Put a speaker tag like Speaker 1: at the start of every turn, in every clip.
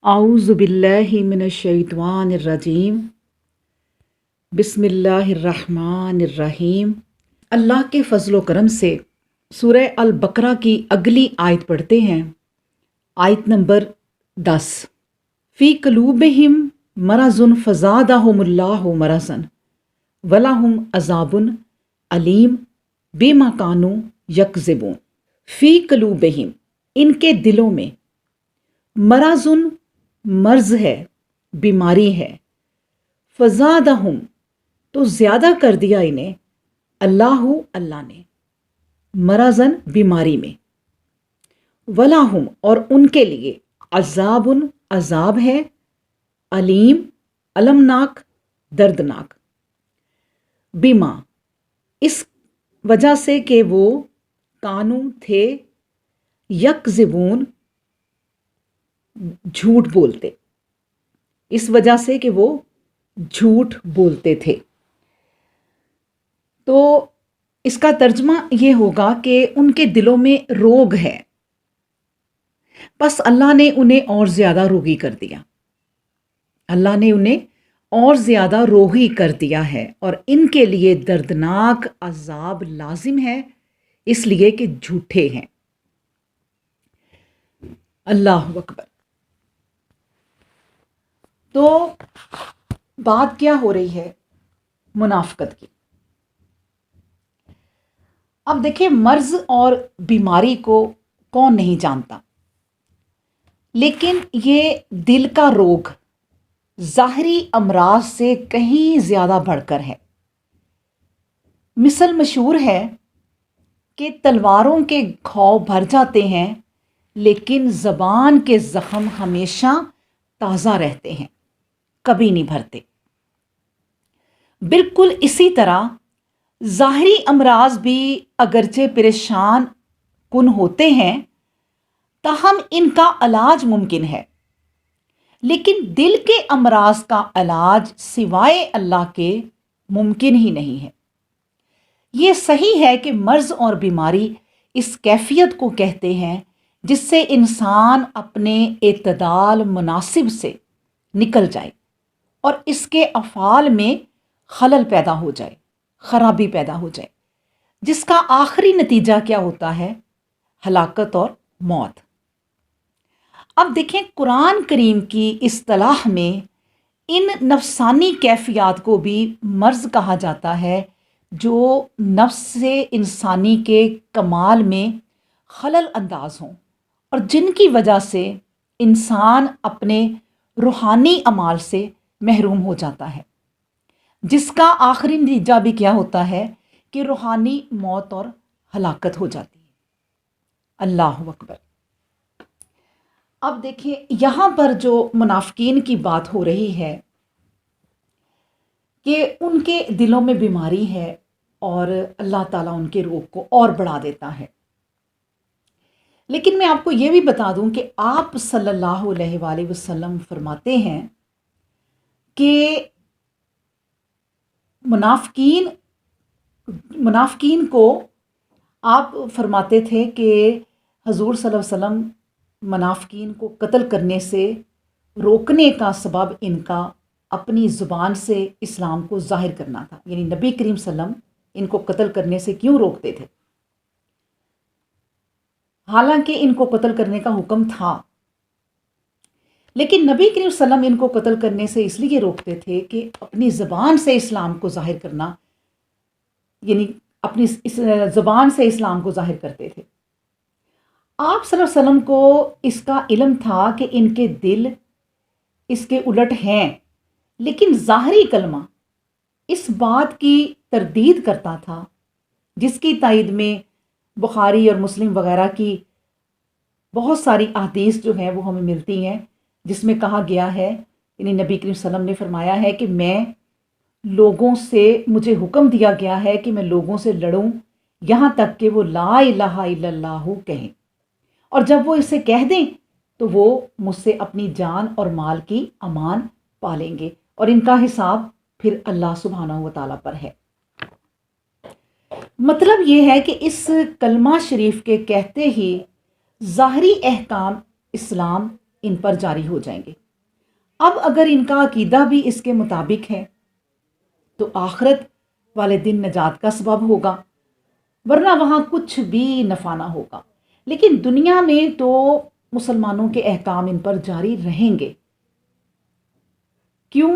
Speaker 1: اعوذ باللہ من الشیطان الرجیم بسم اللہ الرحمن الرحیم۔ اللہ کے فضل و کرم سے سورہ البقرہ کی اگلی آیت پڑھتے ہیں، آیت نمبر 10۔ فی قلوبہم مرض فزادہم اللہ مرضا ولہم عذاب علیم بما کانوا یکذبون۔ فی قلوبہم، ان کے دلوں میں، مرض مرض ہے، بیماری ہے، فزادہم تو زیادہ کر دیا انہیں، اللہ نے، مرضاً بیماری میں، ولاہم اور ان کے لیے، عذاب عذاب ہے، علیم المناک دردناک، بما اس وجہ سے کہ وہ کانو تھے، یکذبون جھوٹ بولتے، اس وجہ سے کہ وہ جھوٹ بولتے تھے۔ تو اس کا ترجمہ یہ ہوگا کہ ان کے دلوں میں روگ ہے، بس اللہ نے انہیں اور زیادہ روگی کر دیا، اللہ نے انہیں اور زیادہ روگی کر دیا ہے، اور ان کے لیے دردناک عذاب لازم ہے، اس لیے کہ جھوٹے ہیں۔ اللہ اکبر۔ تو بات کیا ہو رہی ہے؟ منافقت کی۔ اب دیکھیں، مرض اور بیماری کو کون نہیں جانتا، لیکن یہ دل کا روگ ظاہری امراض سے کہیں زیادہ بڑھ کر ہے۔ مثل مشہور ہے کہ تلواروں کے گھاؤ بھر جاتے ہیں، لیکن زبان کے زخم ہمیشہ تازہ رہتے ہیں، کبھی نہیں بھرتے۔ بالکل اسی طرح ظاہری امراض بھی اگرچہ پریشان کن ہوتے ہیں، تاہم ان کا علاج ممکن ہے، لیکن دل کے امراض کا علاج سوائے اللہ کے ممکن ہی نہیں ہے۔ یہ صحیح ہے کہ مرض اور بیماری اس کیفیت کو کہتے ہیں جس سے انسان اپنے اعتدال مناسب سے نکل جائے اور اس کے افعال میں خلل پیدا ہو جائے، خرابی پیدا ہو جائے، جس کا آخری نتیجہ کیا ہوتا ہے؟ ہلاکت اور موت۔ اب دیکھیں، قرآن کریم کی اصطلاح میں ان نفسانی کیفیات کو بھی مرض کہا جاتا ہے، جو نفس انسانی کے کمال میں خلل انداز ہوں اور جن کی وجہ سے انسان اپنے روحانی اعمال سے محروم ہو جاتا ہے، جس کا آخری نتیجہ بھی کیا ہوتا ہے کہ روحانی موت اور ہلاکت ہو جاتی ہے۔ اللہ اکبر۔ اب دیکھیں، یہاں پر جو منافقین کی بات ہو رہی ہے کہ ان کے دلوں میں بیماری ہے اور اللہ تعالیٰ ان کے روگ کو اور بڑھا دیتا ہے، لیکن میں آپ کو یہ بھی بتا دوں کہ آپ صلی اللہ علیہ وآلہ وسلم فرماتے ہیں کہ منافقین کو آپ فرماتے تھے کہ حضور صلی اللہ علیہ وسلم منافقین کو قتل کرنے سے روکنے کا سبب ان کا اپنی زبان سے اسلام کو ظاہر کرنا تھا، یعنی نبی کریم صلی اللہ علیہ وسلم ان کو قتل کرنے سے کیوں روکتے تھے؟ حالانکہ ان کو قتل کرنے کا حکم تھا، لیکن نبی کریم صلی اللہ علیہ وسلم ان کو قتل کرنے سے اس لیے روکتے تھے کہ اپنی زبان سے اسلام کو ظاہر کرنا، یعنی اپنی اس زبان سے اسلام کو ظاہر کرتے تھے۔ آپ صلی اللہ علیہ وسلم کو اس کا علم تھا کہ ان کے دل اس کے الٹ ہیں، لیکن ظاہری کلمہ اس بات کی تردید کرتا تھا، جس کی تائید میں بخاری اور مسلم وغیرہ کی بہت ساری احادیث جو ہیں وہ ہمیں ملتی ہیں، جس میں کہا گیا ہے، یعنی نبی کریم صلی اللہ علیہ وسلم نے فرمایا ہے کہ مجھے حکم دیا گیا ہے کہ میں لوگوں سے لڑوں یہاں تک کہ وہ لا الہ الا اللہ کہیں، اور جب وہ اسے کہہ دیں تو وہ مجھ سے اپنی جان اور مال کی امان پالیں گے، اور ان کا حساب پھر اللہ سبحانہ و تعالیٰ پر ہے۔ مطلب یہ ہے کہ اس کلمہ شریف کے کہتے ہی ظاہری احکام اسلام ان پر جاری ہو جائیں گے۔ اب اگر ان کا عقیدہ بھی اس کے مطابق ہے تو آخرت والے دن نجات کا سبب ہوگا، ورنہ وہاں کچھ بھی نفع نہ ہوگا۔ لیکن دنیا میں تو مسلمانوں کے احکام ان پر جاری رہیں گے۔ کیوں؟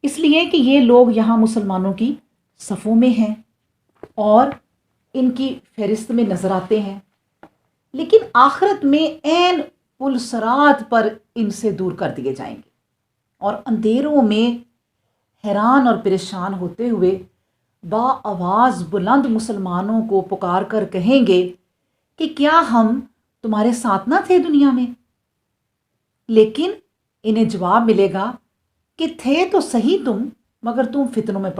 Speaker 1: اس لیے کہ یہ لوگ یہاں مسلمانوں کی صفوں میں ہیں اور ان کی فہرست میں نظر آتے ہیں، لیکن آخرت میں عین پلسرات پر ان سے دور کر دیے جائیں گے اور اندھیروں میں حیران اور پریشان ہوتے ہوئے با آواز بلند مسلمانوں کو پکار کر کہیں گے کہ کیا ہم تمہارے ساتھ نہ تھے دنیا میں؟ لیکن انہیں جواب ملے گا کہ تھے تو صحیح تم، مگر تم فتنوں میں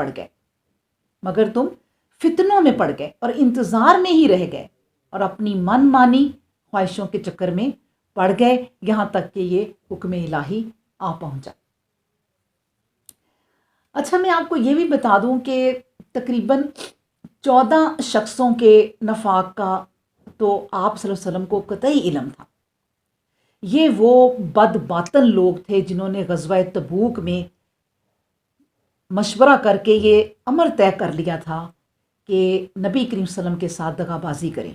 Speaker 1: پڑ گئے اور انتظار میں ہی رہ گئے اور اپنی من مانی خواہشوں کے چکر میں پڑ گئے، یہاں تک کہ یہ حکم الہی آ پہنچا۔ اچھا، میں آپ کو یہ بھی بتا دوں کہ تقریباً 14 شخصوں کے نفاق کا تو آپ صلی اللہ علیہ وسلم کو قطعی علم تھا۔ یہ وہ بد باطن لوگ تھے جنہوں نے غزوہ تبوک میں مشورہ کر کے یہ امر طے کر لیا تھا کہ نبی کریم صلی اللہ علیہ وسلم کے ساتھ دغا بازی کریں،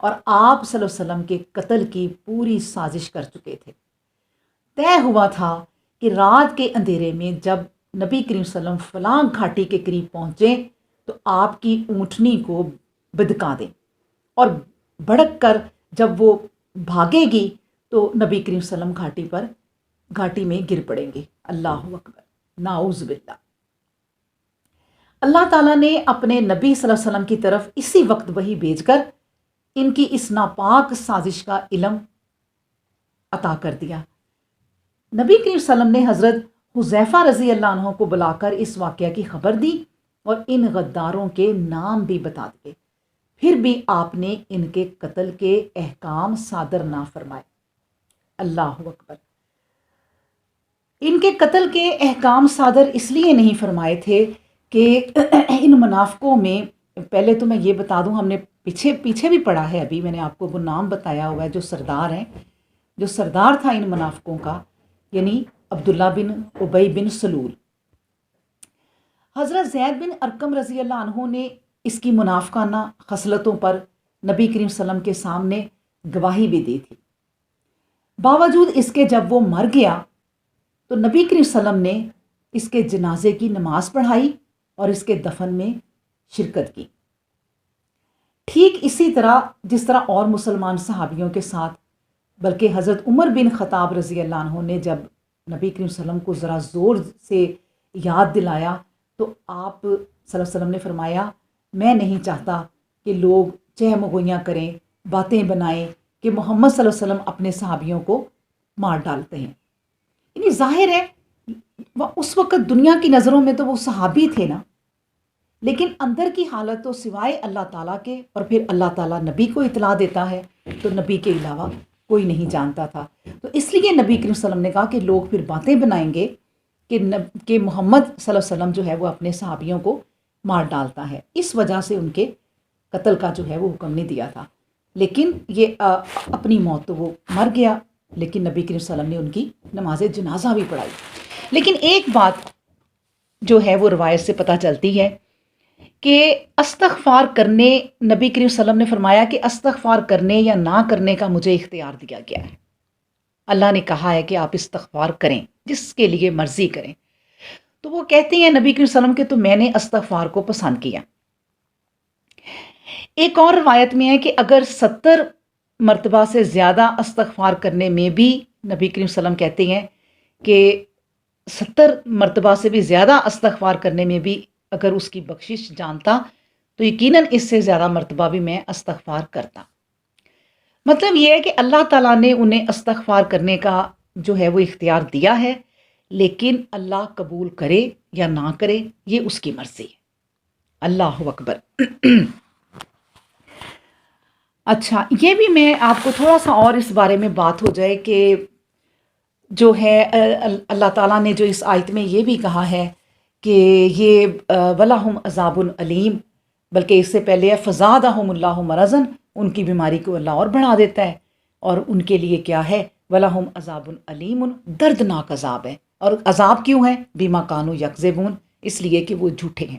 Speaker 1: اور آپ صلی اللہ علیہ وسلم کے قتل کی پوری سازش کر چکے تھے۔ طے ہوا تھا کہ رات کے اندھیرے میں جب نبی کریم صلی اللہ علیہ وسلم فلاں گھاٹی کے قریب پہنچے تو آپ کی اونٹنی کو بدکا دیں، اور بھڑک کر جب وہ بھاگے گی تو نبی کریم صلی اللہ علیہ وسلم گھاٹی میں گر پڑیں گے۔ اللہ اکبر، نعوذ باللہ۔ اللہ تعالیٰ نے اپنے نبی صلی اللہ علیہ وسلم کی طرف اسی وقت وحی بھیج کر ان کی اس ناپاک سازش کا علم عطا کر دیا۔ نبی کریم صلی اللہ علیہ وسلم نے حضرت حذیفہ رضی اللہ عنہ کو بلا کر اس واقعہ کی خبر دی اور ان غداروں کے نام بھی بتا دیے، پھر بھی آپ نے ان کے قتل کے احکام صادر نہ فرمائے۔ اللہ اکبر۔ ان کے قتل کے احکام صادر اس لیے نہیں فرمائے تھے کہ ان منافقوں میں، پہلے تو میں یہ بتا دوں، ہم نے پیچھے بھی پڑھا ہے، ابھی میں نے آپ کو وہ نام بتایا ہوا ہے جو سردار ہیں، جو سردار تھا ان منافقوں کا، یعنی عبداللہ بن ابی بن سلول۔ حضرت زید بن ارقم رضی اللہ عنہ نے اس کی منافقانہ خصلتوں پر نبی کریم صلی اللہ علیہ وسلم کے سامنے گواہی بھی دی تھی۔ باوجود اس کے جب وہ مر گیا تو نبی کریم صلی اللہ علیہ وسلم نے اس کے جنازے کی نماز پڑھائی اور اس کے دفن میں شرکت کی، ٹھیک اسی طرح جس طرح اور مسلمان صحابیوں کے ساتھ۔ بلکہ حضرت عمر بن خطاب رضی اللہ عنہ نے جب نبی کریم صلی اللہ علیہ وسلم کو ذرا زور سے یاد دلایا تو آپ صلی اللہ علیہ وسلم نے فرمایا، میں نہیں چاہتا کہ لوگ چہ مغویاں کریں، باتیں بنائیں کہ محمد صلی اللہ علیہ وسلم اپنے صحابیوں کو مار ڈالتے ہیں۔ یعنی ظاہر ہے اس وقت دنیا کی نظروں میں تو وہ صحابی تھے نا، لیکن اندر کی حالت تو سوائے اللہ تعالیٰ کے، اور پھر اللہ تعالیٰ نبی کو اطلاع دیتا ہے تو نبی کے علاوہ کوئی نہیں جانتا تھا۔ تو اس لیے نبی کریم صلی اللہ علیہ وسلم نے کہا کہ لوگ پھر باتیں بنائیں گے کہ محمد صلی اللہ علیہ وسلم جو ہے وہ اپنے صحابیوں کو مار ڈالتا ہے، اس وجہ سے ان کے قتل کا جو ہے وہ حکم نہیں دیا تھا۔ لیکن یہ اپنی موت تو وہ مر گیا، لیکن نبی کریم صلی اللہ علیہ وسلم نے ان کی نماز جنازہ بھی پڑھائی۔ لیکن ایک بات جو ہے وہ روایت سے پتہ چلتی ہے کہ استغفار کرنے، نبی کریم صلی اللہ علیہ وسلم نے فرمایا کہ استغفار کرنے یا نہ کرنے کا مجھے اختیار دیا گیا ہے۔ اللہ نے کہا ہے کہ آپ استغفار کریں، جس کے لیے مرضی کریں۔ تو وہ کہتے ہیں نبی کریم صلی اللہ علیہ وسلم کہ تو میں نے استغفار کو پسند کیا۔ ایک اور روایت میں ہے کہ اگر 70 مرتبہ سے زیادہ استغفار کرنے میں بھی، نبی کریم صلی اللہ علیہ وسلم کہتے ہیں کہ 70 مرتبہ سے بھی زیادہ استغفار کرنے میں بھی اگر اس کی بخشش جانتا تو یقیناً اس سے زیادہ مرتبہ بھی میں استغفار کرتا۔ مطلب یہ ہے کہ اللہ تعالیٰ نے انہیں استغفار کرنے کا جو ہے وہ اختیار دیا ہے، لیکن اللہ قبول کرے یا نہ کرے یہ اس کی مرضی ہے۔ اللہ اکبر۔ اچھا، یہ بھی میں آپ کو تھوڑا سا اور اس بارے میں بات ہو جائے کہ جو ہے اللہ تعالیٰ نے جو اس آیت میں یہ بھی کہا ہے کہ یہ وَلَهُمْ عَذَابٌ علیم، بلکہ اس سے پہلے ہے فَزَادَهُمُ اللَّهُ مَرَضًا، ان کی بیماری کو اللہ اور بڑھا دیتا ہے، اور ان کے لیے کیا ہے وَلَهُمْ عَذَابٌ علیم، دردناک عذاب ہے۔ اور عذاب کیوں ہے؟ بِمَا كَانُوا يَكْذِبُونَ، اس لیے کہ وہ جھوٹے ہیں۔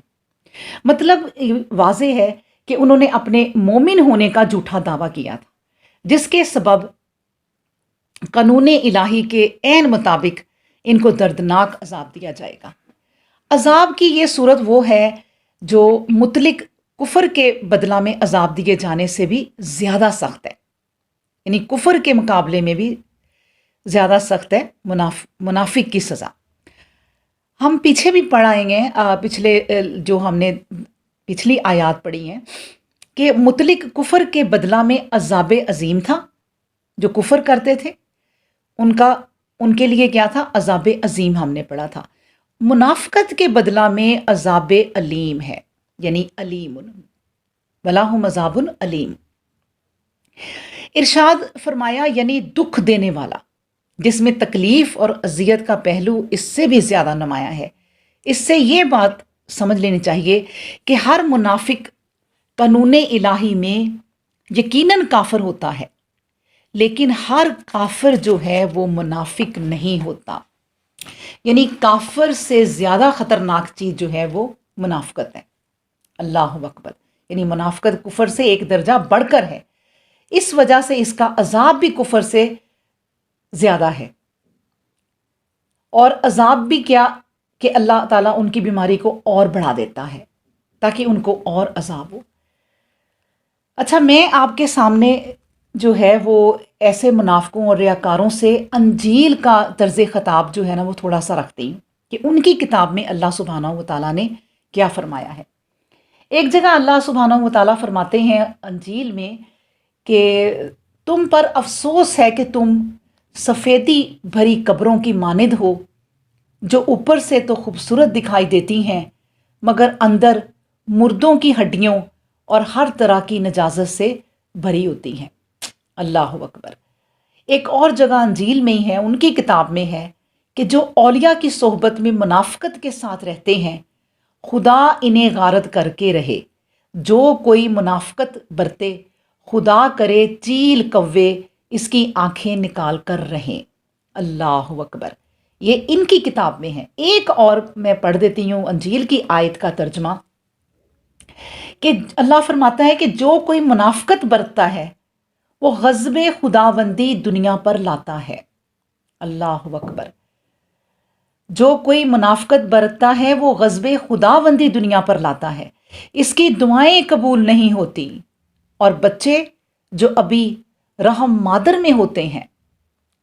Speaker 1: مطلب واضح ہے کہ انہوں نے اپنے مومن ہونے کا جھوٹا دعویٰ کیا تھا، جس کے سبب قانون الہی کے عین مطابق ان کو دردناک عذاب دیا جائے گا۔ عذاب کی یہ صورت وہ ہے جو مطلق کفر کے بدلہ میں عذاب دیے جانے سے بھی زیادہ سخت ہے، یعنی کفر کے مقابلے میں بھی زیادہ سخت ہے منافق کی سزا۔ ہم پیچھے بھی پڑھائیں گے، پچھلے جو ہم نے پچھلی آیات پڑھی ہیں کہ مطلق کفر کے بدلہ میں عذاب عظیم تھا، جو کفر کرتے تھے ان کے لیے کیا تھا؟ عذاب عظیم ہم نے پڑھا تھا۔ منافقت کے بدلہ میں عذاب علیم ہے، یعنی علیم، وَلَهُمْ عَذَابٌ علیم۔ ارشاد فرمایا یعنی دکھ دینے والا، جس میں تکلیف اور اذیت کا پہلو اس سے بھی زیادہ نمایاں ہے۔ اس سے یہ بات سمجھ لینی چاہیے کہ ہر منافق قانون الہی میں یقیناً کافر ہوتا ہے، لیکن ہر کافر جو ہے وہ منافق نہیں ہوتا، یعنی کافر سے زیادہ خطرناک چیز جو ہے وہ منافقت ہے۔ اللہ اکبر، یعنی منافقت کفر سے ایک درجہ بڑھ کر ہے، اس وجہ سے اس کا عذاب بھی کفر سے زیادہ ہے۔ اور عذاب بھی کیا کہ اللہ تعالیٰ ان کی بیماری کو اور بڑھا دیتا ہے تاکہ ان کو اور عذاب ہو۔ اچھا، میں آپ کے سامنے جو ہے وہ ایسے منافقوں اور ریاکاروں سے انجیل کا طرز خطاب جو ہے نا وہ تھوڑا سا رکھتی ہوں کہ ان کی کتاب میں اللہ سبحانہ و تعالیٰ نے کیا فرمایا ہے۔ ایک جگہ اللہ سبحانہ و تعالیٰ فرماتے ہیں انجیل میں کہ تم پر افسوس ہے کہ تم سفیدی بھری قبروں کی مانند ہو، جو اوپر سے تو خوبصورت دکھائی دیتی ہیں مگر اندر مردوں کی ہڈیوں اور ہر طرح کی نجاست سے بھری ہوتی ہیں۔ اللہ اکبر۔ ایک اور جگہ انجیل میں ہی ہے، ان کی کتاب میں ہے کہ جو اولیاء کی صحبت میں منافقت کے ساتھ رہتے ہیں خدا انہیں غارت کر کے رہے، جو کوئی منافقت برتے خدا کرے چیل کوے اس کی آنکھیں نکال کر رہیں۔ اللہ اکبر، یہ ان کی کتاب میں ہے۔ ایک اور میں پڑھ دیتی ہوں انجیل کی آیت کا ترجمہ کہ اللہ فرماتا ہے کہ جو کوئی منافقت برتتا ہے وہ غضب خداوندی دنیا پر لاتا ہے۔ اللہ اکبر، جو کوئی منافقت برتتا ہے وہ غضب خداوندی دنیا پر لاتا ہے، اس کی دعائیں قبول نہیں ہوتی، اور بچے جو ابھی رحم مادر میں ہوتے ہیں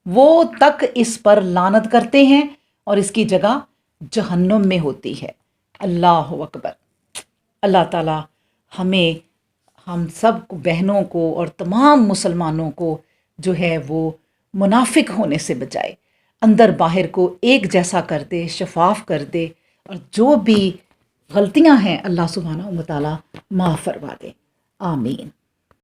Speaker 1: وہ تک اس پر لعنت کرتے ہیں اور اس کی جگہ جہنم میں ہوتی ہے۔ اللہ اکبر۔ اللہ تعالی ہمیں، ہم سب بہنوں کو اور تمام مسلمانوں کو جو ہے وہ منافق ہونے سے بچائے، اندر باہر کو ایک جیسا کر دے، شفاف کر دے، اور جو بھی غلطیاں ہیں اللہ سبحانہ و تعالی معاف فرما دے۔ آمین۔